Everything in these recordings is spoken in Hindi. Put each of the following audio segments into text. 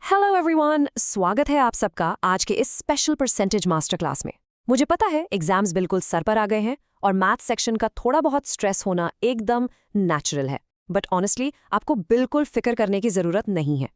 हेलो एवरीवन, स्वागत है आप सबका आज के इस स्पेशल परसेंटेज मास्टर क्लास में। मुझे पता है एग्जाम्स बिल्कुल सर पर आ गए हैं और मैथ सेक्शन का थोड़ा बहुत स्ट्रेस होना एकदम नेचुरल है, बट ऑनेस्टली आपको बिल्कुल फिक्र करने की जरूरत नहीं है।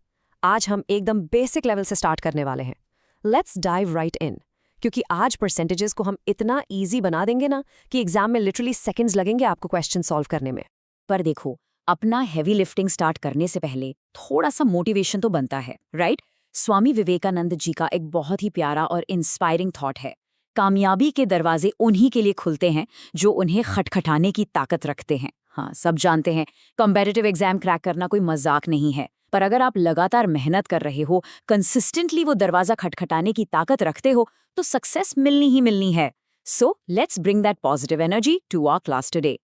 आज हम एकदम बेसिक लेवल से स्टार्ट करने वाले हैं। लेट्स डाइव राइट इन, क्योंकि आज परसेंटेजेस को हम इतना ईजी बना देंगे ना कि एग्जाम में लिटरली सेकेंड्स लगेंगे आपको क्वेश्चन सॉल्व करने में। पर देखो, अपना हेवी लिफ्टिंग स्टार्ट करने से पहले थोड़ा सा मोटिवेशन तो बनता है, राइट? स्वामी विवेकानंद जी का एक बहुत ही प्यारा और इंस्पायरिंग थॉट है, कामयाबी के दरवाजे उन्हीं के लिए खुलते हैं जो उन्हें खटखटाने की ताकत रखते हैं। हाँ, सब जानते हैं कॉम्पिटिटिव एग्जाम क्रैक करना कोई मजाक नहीं है, पर अगर आप लगातार मेहनत कर रहे हो, कंसिस्टेंटली वो दरवाजा खटखटाने की ताकत रखते हो, तो सक्सेस मिलनी ही मिलनी है। So let's bring that positive energy to our class today.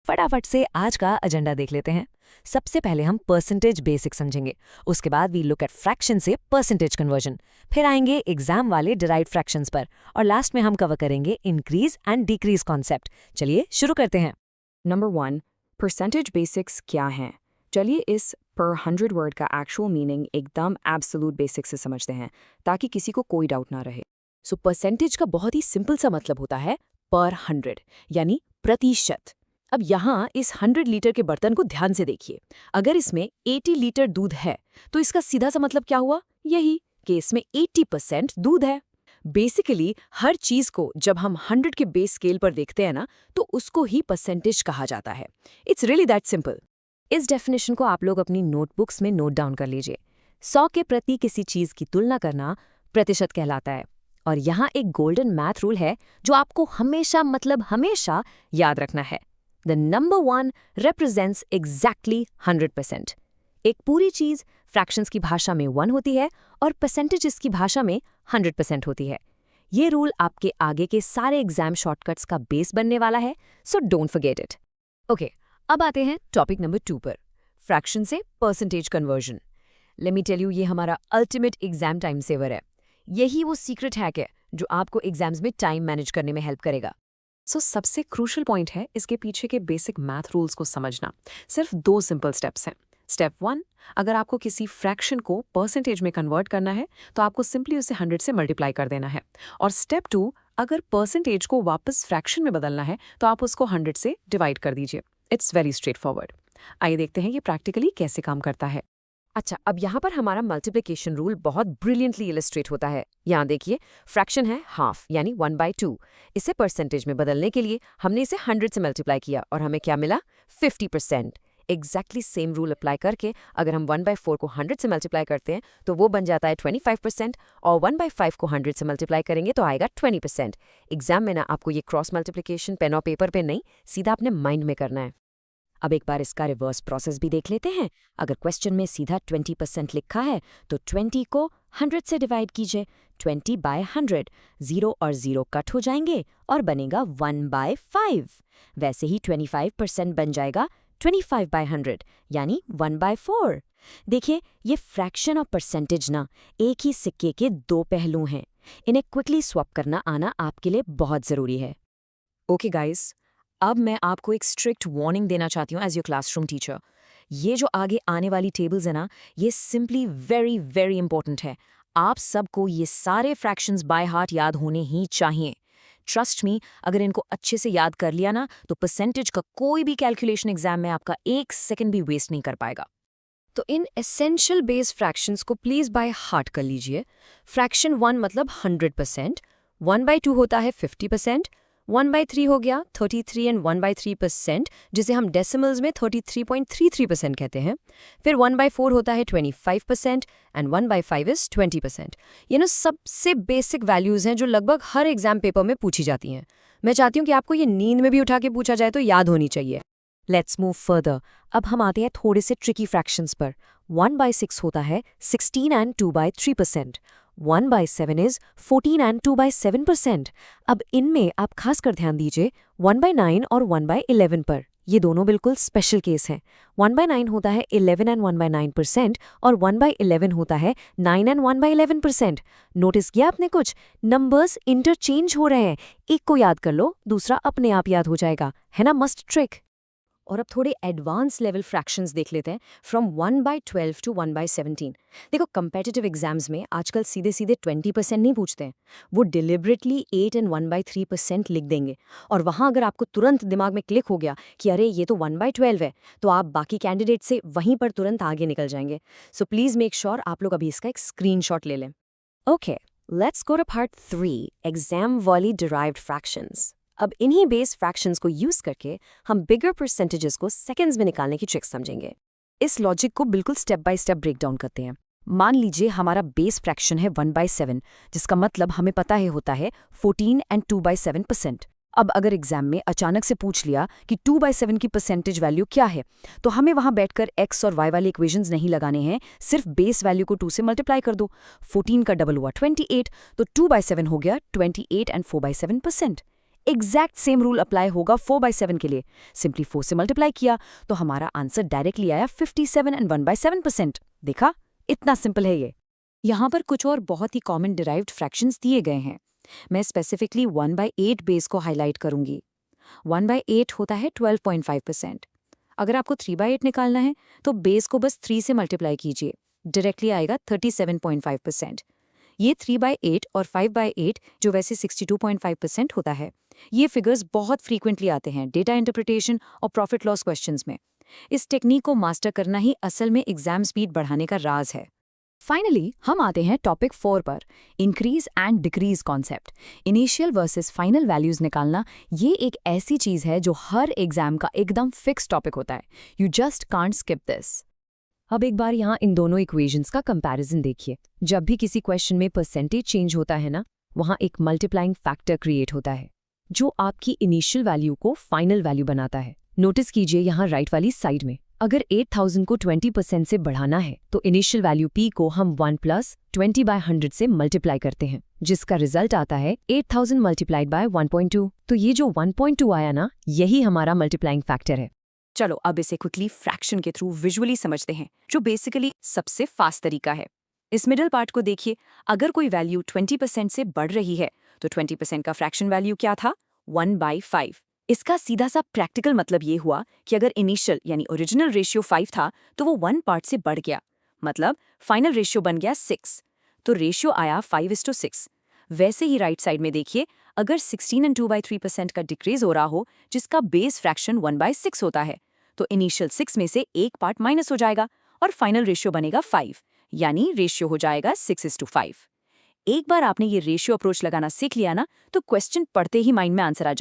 फटाफट से आज का एजेंडा देख लेते हैं। सबसे पहले हम परसेंटेज बेसिक समझेंगे, उसके बाद वी लुक एट फ्रैक्शन से परसेंटेज कन्वर्जन, फिर आएंगे एग्जाम वाले डिराइव्ड फ्रैक्शंस पर, और लास्ट में हम कवर करेंगे इंक्रीज एंड डिक्रीज कॉन्सेप्ट। चलिए शुरू करते हैं। नंबर 1, परसेंटेज बेसिक्स क्या हैं? चलिए इस पर 100 वर्ड का एक्चुअल मीनिंग एकदम एब्सोल्यूट बेसिक से समझते हैं ताकि किसी को कोई डाउट ना रहे। सो परसेंटेज का बहुत ही सिंपल सा मतलब होता है पर 100, यानी प्रतिशत। अब यहाँ इस 100 लीटर के बर्तन को ध्यान से देखिए। अगर इसमें 80 लीटर दूध है तो इसका सीधा सा मतलब क्या हुआ? यही कि इसमें 80% दूध है। बेसिकली हर चीज को जब हम 100 के बेस स्केल पर देखते हैं ना, तो उसको ही परसेंटेज कहा जाता है। It's really that simple. इस डेफिनेशन को आप लोग अपनी नोटबुक्स में नोट डाउन कर लीजिए। 100 के प्रति किसी चीज की तुलना करना प्रतिशत कहलाता है। और यहाँ एक गोल्डन मैथ रूल है जो आपको हमेशा मतलब हमेशा याद रखना है। The number 1 represents exactly 100%. एक पूरी चीज फ्रैक्शंस की भाषा में 1 होती है और परसेंटेजेस की भाषा में 100% होती है। ये रूल आपके आगे के सारे एग्जाम शॉर्टकट्स का बेस बनने वाला है, so don't forget it. Okay, अब आते हैं टॉपिक नंबर 2 पर, फ्रैक्शन से percentage conversion. Let me tell you, ये हमारा अल्टीमेट एग्जाम टाइम सेवर है। यही वो सीक्रेट हैक है जो आपको एग्जाम्स में टाइम मैनेज करने में हेल्प करेगा। सबसे क्रूशल पॉइंट है इसके पीछे के बेसिक मैथ रूल्स को समझना। सिर्फ 2 सिंपल स्टेप्स हैं। स्टेप 1, अगर आपको किसी फ्रैक्शन को परसेंटेज में कन्वर्ट करना है तो आपको सिंपली उसे 100 से मल्टीप्लाई कर देना है। और स्टेप 2, अगर परसेंटेज को वापस फ्रैक्शन में बदलना है तो आप उसको 100 से डिवाइड कर दीजिए। It's very straight forward. आइए देखते हैं ये प्रैक्टिकली कैसे काम करता है। अच्छा, अब यहाँ पर हमारा मल्टीप्लिकेशन रूल बहुत ब्रिलियंटली इलस्ट्रेट होता है। यहाँ देखिए, फ्रैक्शन है हाफ यानी 1/2। इसे परसेंटेज में बदलने के लिए हमने इसे 100 से मल्टीप्लाई किया और हमें क्या मिला? 50%। एग्जैक्टली सेम रूल अप्लाई करके अगर हम 1/4 को 100 से मल्टीप्लाई करते हैं तो वो बन जाता है 25%, और 1/5 को 100 से मल्टीप्लाई करेंगे तो आएगा 20%। एग्जाम में ना आपको ये क्रॉस मल्टीप्लिकेशन पेन और पेपर पे नहीं, सीधा अपने माइंड में करना है। अब एक बार इसका रिवर्स प्रोसेस भी देख लेते हैं। अगर क्वेश्चन में सीधा 20% लिखा है तो 20 को 100 से डिवाइड कीजिए। 20/100, 0 और 0 कट हो जाएंगे और बनेगा 1/5। वैसे ही 25% बन जाएगा 25/100 यानी 1/4। देखिए, ये फ्रैक्शन और परसेंटेज ना एक ही सिक्के के 2 पहलू हैं। इन्हें क्विकली स्वैप करना आना आपके लिए बहुत जरूरी है। ओके गाइस, अब मैं आपको एक स्ट्रिक्ट वार्निंग देना चाहती हूँ एज योर क्लासरूम टीचर। ये जो आगे आने वाली टेबल्स है ना, ये सिंपली वेरी वेरी इंपॉर्टेंट है। आप सबको ये सारे फ्रैक्शंस बाय हार्ट याद होने ही चाहिए। ट्रस्ट मी, अगर इनको अच्छे से याद कर लिया ना तो परसेंटेज का कोई भी कैलकुलेशन एग्जाम में आपका 1 सेकंड भी वेस्ट नहीं कर पाएगा। तो इन एसेंशियल बेस फ्रैक्शंस को प्लीज बाय हार्ट कर लीजिए। फ्रैक्शन 1 मतलब 100%, 1/2 होता है 50%, 1/3 हो गया 33 एंड 1/3%, जिसे हम डेसिमल्स में 33.33% कहते हैं। फिर 1/4 होता है 25% एंड 1/5 इज 20%। ये ना सबसे बेसिक वैल्यूज हैं जो लगभग हर एग्जाम पेपर में पूछी जाती हैं। मैं चाहती हूँ कि आपको ये नींद में भी उठा के पूछा जाए तो याद होनी चाहिए। Let's move further. अब हम आते हैं थोड़े से ट्रिकी फ्रैक्शंस पर। 1/6 होता है 16 एंड 2/3%। 1/7 is 14 and 2/7%। अब इनमें आप खासकर ध्यान दीजिए 1/9 और 1/11 पर। ये दोनों बिल्कुल स्पेशल केस हैं। 1/9 होता है 11 एंड 1/9% और 1/11 होता है 9 एंड 1/11%। नोटिस किया आपने कुछ? नंबर्स इंटरचेंज हो रहे हैं। एक को याद कर लो, दूसरा अपने आप याद हो जाएगा, है ना मस्त ट्रिक। और अब थोड़े एडवांस लेवल फ्रैक्शंस देख लेते हैं फ्रॉम 1/12 टू 1/17। देखो कम्पिटिटिव एग्जाम्स में आजकल सीधे सीधे 20% नहीं पूछते हैं, वो डिलिबरेटली 8 एंड 1/3% लिख देंगे। और वहाँ अगर आपको तुरंत दिमाग में क्लिक हो गया कि अरे ये तो 1/12 है, तो आप बाकी कैंडिडेट से वहीं पर तुरंत आगे निकल जाएंगे। सो प्लीज़ मेक श्योर आप लोग अभी इसका एक स्क्रीनशॉट ले लें। Okay, let's go to part 3, exam वाली डिराइव्ड फ्रैक्शंस। अब इन्हीं बेस फ्रैक्शंस को यूज करके हम बिगर परसेंटेजेस को सेकंड्स में निकालने की ट्रिक समझेंगे। इस लॉजिक को बिल्कुल step by step break down करते हैं। मान लीजिए हमारा बेस फ्रैक्शन है 1/7, जिसका मतलब हमें पता है होता है 14 एंड 2/7%। अब अगर एग्जाम में अचानक से पूछ लिया कि 2/7 की परसेंटेज वैल्यू क्या है, तो हमें वहां बैठकर x और y वाले इक्वेशंस नहीं लगाने हैं, सिर्फ बेस वैल्यू को 2 से मल्टीप्लाई कर दो। 14 का डबल हुआ 28, तो 2/7 हो गया 28 and 4/7%। Exact same rule apply होगा 4/7 के लिए। सिंपली 4 से मल्टीप्लाई किया तो हमारा आंसर डायरेक्टली आया 57 एंड 1/7%। देखा, इतना सिंपल है ये। यहाँ पर कुछ और बहुत ही कॉमन डिराइव्ड फ्रैक्शंस दिए गए हैं। मैं स्पेसिफिकली 1/8 बेस को हाईलाइट करूंगी। 1/8 होता है 12.5%। अगर आपको 3/8 निकालना है तो बेस को बस 3 से मल्टीप्लाई कीजिए, डायरेक्टली आएगा 37.5%। ये 3/8 और 5/8 जो वैसे 62.5% होता है। ये फिगर्स बहुत फ्रीक्वेंटली आते हैं डेटा इंटरप्रिटेशन और प्रॉफिट लॉस क्वेश्चंस में। इस टेक्निक को मास्टर करना ही असल में एग्जाम स्पीड बढ़ाने का राज है। फाइनली हम आते हैं टॉपिक 4 पर, increase and decrease concept. Initial versus final values निकालना ये एक ऐसी चीज है जो हर एग्जाम का एकदम फिक्स टॉपिक होता है। You just can't skip this. अब एक बार यहाँ इन दोनों इक्वेशंस का कंपैरिजन देखिए। जब भी किसी क्वेश्चन में परसेंटेज चेंज होता है ना, वहाँ एक मल्टीप्लाइंग फैक्टर क्रिएट होता है जो आपकी इनिशियल वैल्यू को फाइनल वैल्यू बनाता है। नोटिस कीजिए यहाँ राइट वाली साइड में, अगर 8000 को 20% से बढ़ाना है तो इनिशियल वैल्यू p को हम 1 + 20/100 से मल्टीप्लाई करते हैं, जिसका रिजल्ट आता है 8000 मल्टीप्लाइड बाय 1.2। तो ये जो 1.2 आया ना, यही हमारा मल्टीप्लाइंग फैक्टर है। चलो अब इसे क्विकली फ्रैक्शन के थ्रू विजुअली समझते हैं, जो बेसिकली सबसे फास्ट तरीका है। इस मिडिल पार्ट को देखिए, अगर कोई वैल्यू 20% से बढ़ रही है तो 20% का फ्रैक्शन वैल्यू क्या था? 1/5। इसका सीधा सा प्रैक्टिकल मतलब ये हुआ कि अगर इनिशियल यानी ओरिजिनल रेशियो 5 था तो वो 1 पार्ट से बढ़ गया, मतलब फाइनल रेशियो बन गया 6, तो रेशियो आया 5:6। वैसे ही राइट साइड में देखिए, अगर 16 एंड 2/3% का डिक्रीज हो रहा हो, जिसका बेस फ्रैक्शन 1/6 होता है, तो इनिशियल 6 में से एक पार्ट माइनस हो जाएगा और फाइनल रेशियो बनेगा 5, यानी रेशियो हो जाएगा 6:5। एक बार आपने ये रेशियो अप्रोच लगाना सीख लिया ना, तो क्वेश्चन पढ़ते ही माइंड में आंसर आ जाएगा।